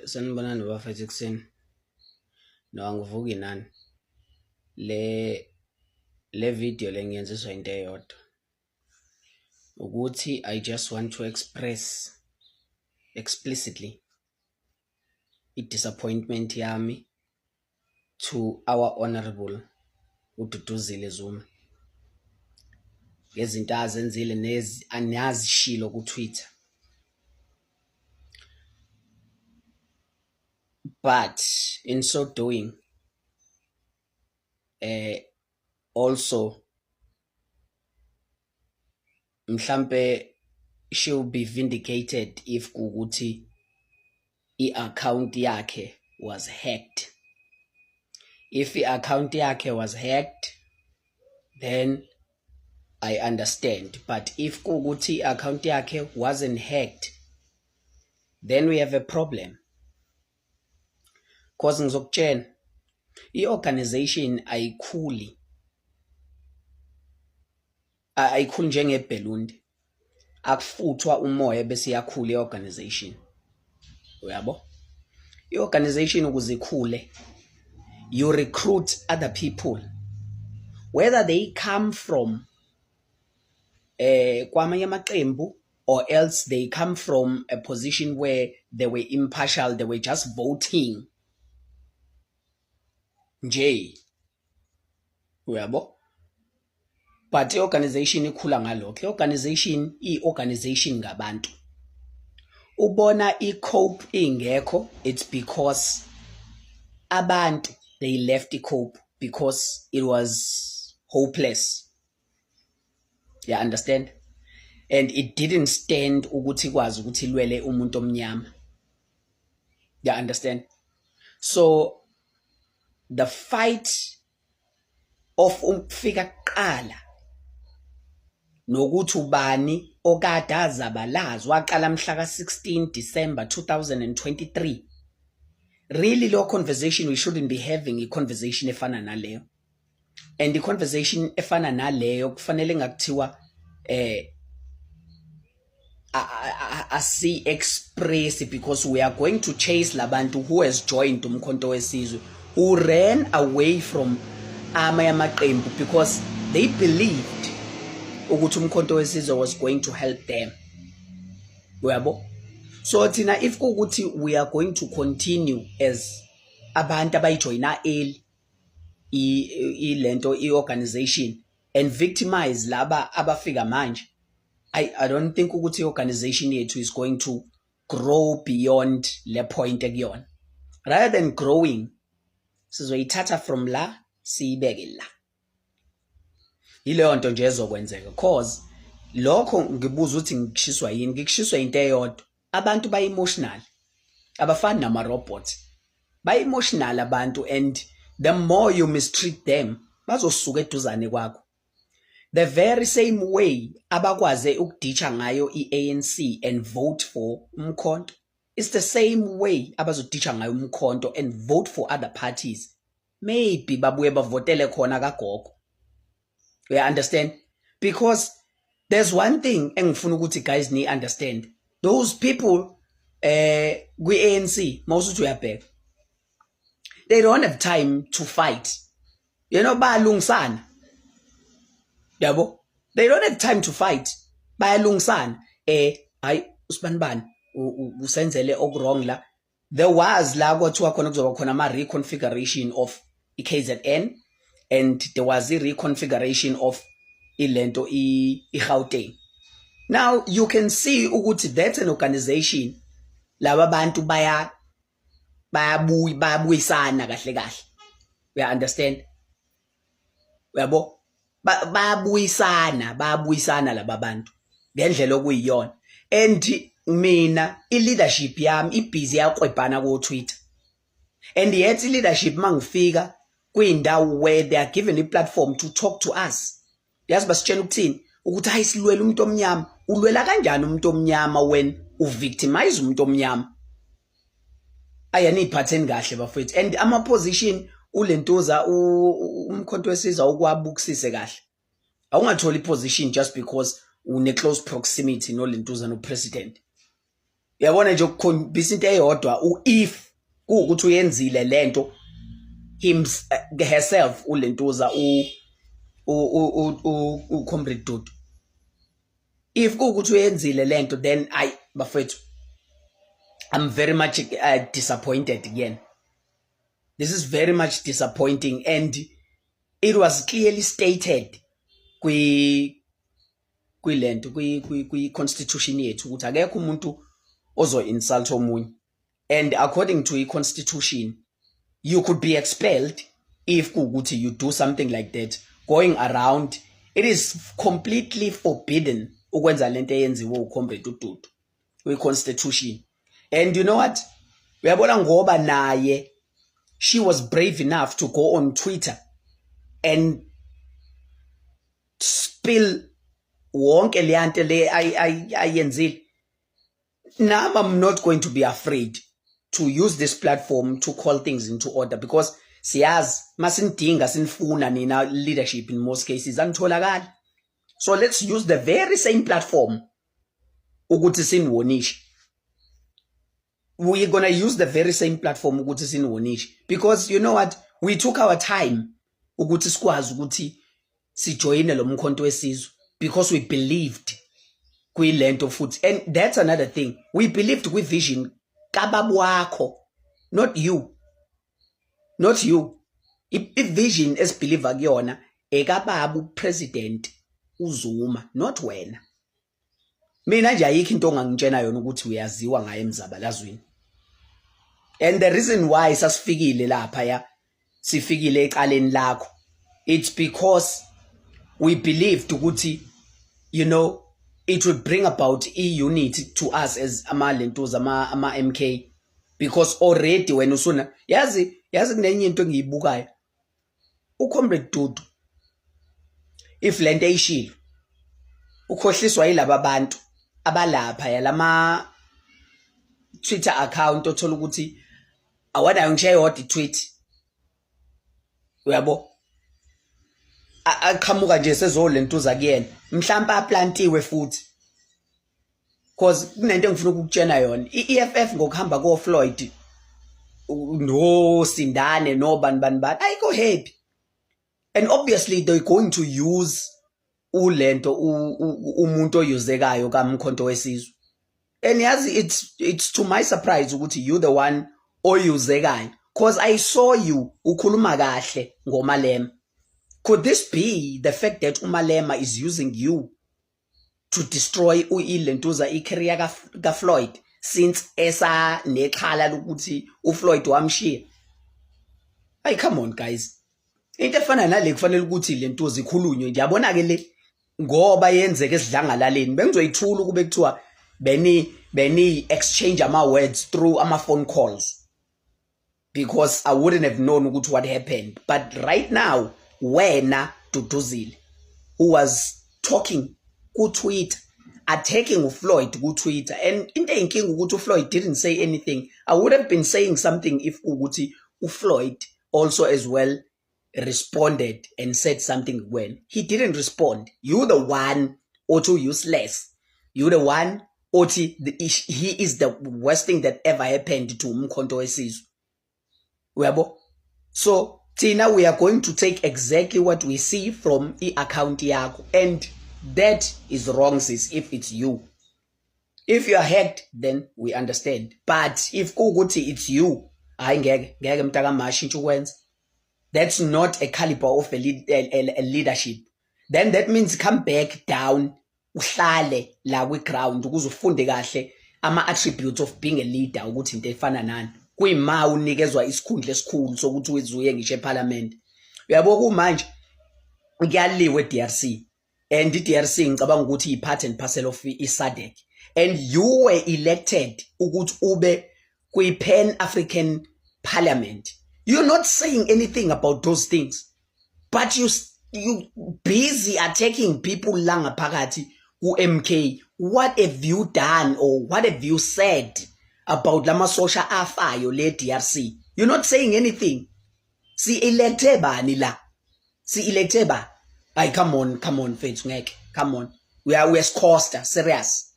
Sanibonani bafethu ekuseni. No angivuki nani. Le video lengiyenziswa into eyodwa. Ukuthi I just want to express explicitly i-disappointment yami to our honorable uDuduzile Zuma. Ngezinto azenzile anazishilo ku Twitter. But in so doing, also mhlambe she'll be vindicated if kuguti i-account yakhe was hacked. If i-account yakhe was hacked, then I understand. But if kuguti account yakhe wasn't hacked, then we have a problem. Cause ngizokutshela i-organization ayikhuli njengebhelundi, akufuthwa umoya bese iyakhula i-organization. Uyabo? I-organization ukuze ikhule, you recruit other people, whether they come from kwamanye amaqembu or else they come from a position where they were impartial, they were just voting nje. Uyabo? But i-organization ikhula ngalokho. I-organization i-organization ngabantu. Ubona i-COPE ingekho, it's because abantu they left i-COPE because it was hopeless. You understand? And it didn't stand ukuthi kwazi ukuthi ilwele umuntu omnyama. You understand? So the fight of ukufika kuqala nokuthi ubani okade azabalazi waqala mhla ka-16 December 2023. Really, lo conversation we shouldn't be having a conversation efana naleyo. And the conversation efana naleyo kufanele ngakuthiwa asi express, because we are going to chase labantu who has joined umkhonto wesizwe, who ran away from amaqembu because they believed ukuthi umkhonto wesizwe was going to help them. Uyabo? So thina if ukuthi we are going to continue as abantu abayijoyina early ilento i-organization and victimize laba abafika manje, I don't think ukuthi i-organization yethu is going to grow beyond le point ekuyona. Rather than growing, sizoyithatha from la siyibeke la. Ileyo nto nje ezokwenzeka, cause lokho ngibuza ukuthi ngishiswa yini, ngikushiswa into eyodwa. Abantu ba-emotional, abafani nama-robots, ba-emotional abantu, and the more you mistreat them bazosuka eduzane kwakho. The very same way abakwaze ukuditsha ngayo i-ANC and vote for umkhonto, it's the same way abazoditsha ngayo umkhonto and vote for other parties. Maybe babuye bavotele khona kagogo. You understand? Because there's one thing engifuna ukuthi guys ni understand. Those people kwi-ANC mawusuthi uyabheka, they don't have time to fight. You know, bayalungisana. Yabo? They don't have time to fight. Bayalungisana. Hayi usibanibani usenzele okwrong la. There was la kwathiwa khona kuzoba khona ama reconfiguration of i-KZN, and there was a reconfiguration of ilento i-Gauteng. Now you can see ukuthi that's an organization laba bantu bayabuyisana kahle kahle. You understand? Yabo? Bayabuyisana laba bantu ngendlela okuyiyona. And mina i-leadership yami ibhizi yakwebhana ku Twitter, and yet i-leadership mangifika kuyindawo where they are given a platform to talk to us. Yazi basitshela ukuthini, ukuthi hayi silwela umuntu omnyama. Ulwela kanjani umuntu omnyama when uvictimize umuntu omnyama? Ayaniphatheni kahle bafethu. And ama position ulentuza umkhonto wesizwe ukwabukisise kahle. Awungatholi position just because une close proximity no lentuza no president. uyabona nje ukukhombisa into eyodwa if kuukuthi uyenzile lento herself ulentuza Comrade Dudu. If kuukuthi uyenzile lento then bafethu I'm very much disappointed again. This is very much disappointing, and it was clearly stated constitution yethu ukuthi akekho umuntu ozo insult omunye, and according to constitution you could be expelled if kuukuthi you do something like that going around. It is completely forbidden ukwenza lento eyenziwe uComrade uDudu constitution. And you know what, uyabona ngoba naye she was brave enough to go on Twitter and spill wonke leyanto le ayenzile. Now I'm not going to be afraid to use this platform to call things into order, because siyazi masindinga sinifuna nina leadership in most cases anitholakala. So let's use the very same platform ukuthi sinwonishe. We're gonna use the very same platform ukuthi sinwonishe, because you know what, we took our time ukuthi sikwazi ukuthi sijoyine lo mkhonto wesizwe because we believed kuyilento futhi. And that's another thing, we believed kwi-vision kababu wakho, not you. I-vision esibhelieva kuyona ekababu president uZuma, not wena. Mina nje ayikho into ongangitshena yona ukuthi uyaziwa ngaye emzabalazweni. And the reason why sasifikile lapha ya sifikile ecaleni lakho, it's because we believed ukuthi, you know, it would bring about unity to us as amalentuza ama MK, because already when usuna yazi kunenye into engiyibukayo uComrade Dudu, if lento eyishilo ukhohliswa yilaba bantu abalapha yalama Twitter account othola ukuthi awanayo ngisho eyodwa tweet, uyabo aqhamuka nje sezolentuza kuyena mhlawumbe aplantiwe futhi, because kunento engifuna ukukutshena yona. iEFF ngokuhamba koFloyd no Sindane no bani ayikho happy, and obviously they're going to use ulento umuntu oyuzekayo kaMkhonto wesizwe. And yazi it's to my surprise ukuthi you the one oyuzekayo, because I saw you ukhuluma kahle ngoMalema. Could this be the fact that uMalema is using you to destroy ilentuza icareer ka Floyd, since esa nexhala lokuthi uFloyd wamshiya? Hey, come on guys, into efana nale kufanele ukuthi lentuza ikhulunywe nje. Yabona ke le ngoba yenzeke esidlangalaleni bengizoyithula kube kuthiwa beni exchange ama words through ama phone calls, because I wouldn't have known ukuthi what happened. But right now wena Duduzile, who was talking ku Twitter, attacking uFloyd ku Twitter, and into eyinkinga ukuthi uFloyd didn't say anything. I would have been saying something if ukuthi uFloyd also as well responded and said something. When he didn't respond, you the one or too useless, you the one or he is the worst thing that ever happened to Umkhonto wesizwe. Uyabo? So Tina, we are going to take exactly what we see from the account yakho, and that is wrong sis if it's you. If you are hacked, then we understand, but if kuguti it's you, ngeke mntaka mashintsha ukwenza. That's not a caliber of a leadership. Then that means come back down, uhlale la kwi-ground ukuze ufunde kahle ama attributes of being a leader, ukuthi into efana nani. Kuyima unikezwa isikhundla esikhulu sokuthi uzuye ngisho eParliament. Uyabo kumanje ngiyaliwe eDRC, and iDRC ngicabanga ukuthi ipart and parcel of iSADC, and you were elected ukuthi ube kwi-Pan African Parliament. You're not saying anything about those things, but you busy attacking people la ngaphakathi ku-MK. What have you done, or what have you said about lama social afayo le DRC? You're not saying anything. Si-electe bani la? Si-electe ba? Ay, come on, Faith, ngeke. Come on. We are West Coaster, serious.